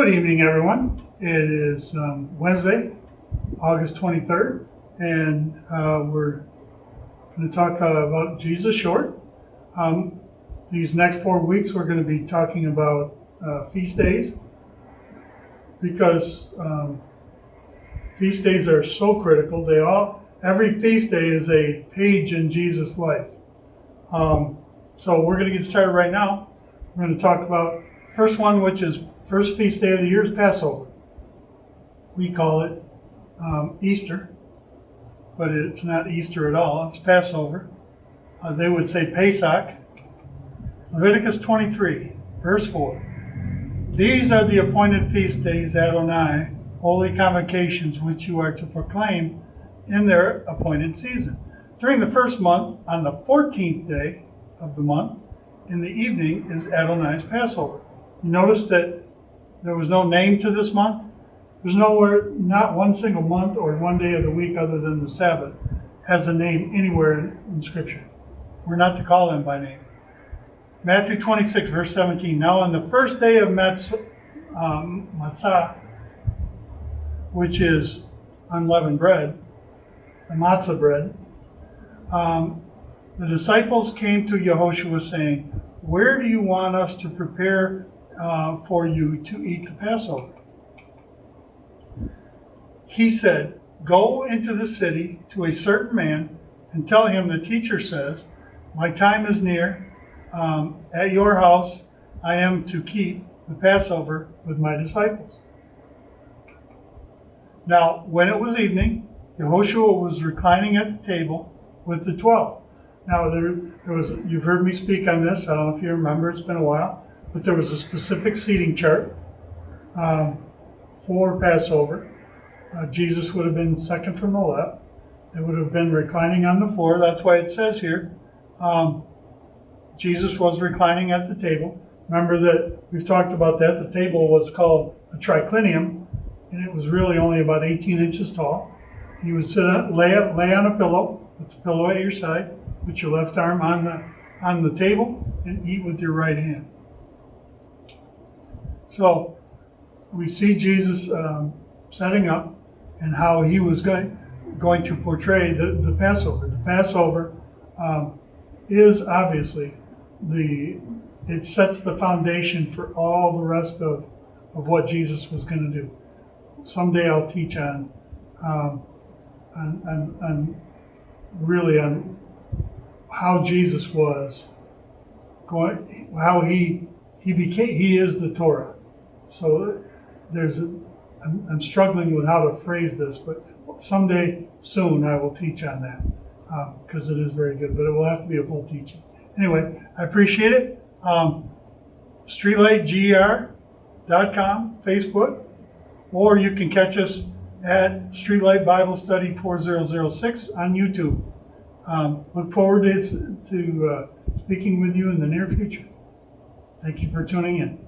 Good evening, everyone. It is Wednesday, August 23rd, and we're going to talk about Jesus short. These next 4 weeks, we're going to be talking about feast days, because feast days are so critical. Every feast day is a page in Jesus' life. So we're going to get started right now. We're going to talk about the first one, which is first feast day of the year, is Passover. We call it Easter, but it's not Easter at all. It's Passover. They would say Pesach. Leviticus 23, verse 4. These are the appointed feast days, Adonai, holy convocations, which you are to proclaim in their appointed season. During the first month, on the 14th day of the month, in the evening, is Adonai's Passover. You notice that there was no name to this month. There's nowhere, not one single month or one day of the week other than the Sabbath has a name anywhere in Scripture. We're not to call them by name. Matthew 26, verse 17. Now on the first day of Matzah, which is unleavened bread, the matzah bread, the disciples came to Yehoshua saying, "Where do you want us to prepare for you to eat the Passover?" He said, "Go into the city to a certain man and tell him the teacher says, my time is near. At your house I am to keep the Passover with my disciples." Now, when it was evening, Yehoshua was reclining at the table with the 12. Now, there was, you've heard me speak on this. I don't know if you remember, it's been a while, but there was a specific seating chart for Passover. Jesus would have been second from the left. They would have been reclining on the floor. That's why it says here, Jesus was reclining at the table. Remember that we've talked about that. The table was called a triclinium, and it was really only about 18 inches tall. You would lay on a pillow, with the pillow at your side, put your left arm on the table, and eat with your right hand. So we see Jesus setting up and how he was going to portray the Passover. The Passover is obviously it sets the foundation for all the rest of what Jesus was going to do. Someday I'll teach on how Jesus was going, how he is the Torah. So I'm struggling with how to phrase this, but someday soon I will teach on that because it is very good, but it will have to be a full teaching. Anyway, I appreciate it. StreetlightGR.com, Facebook, or you can catch us at Streetlight Bible Study 4006 on YouTube. Look forward to speaking with you in the near future. Thank you for tuning in.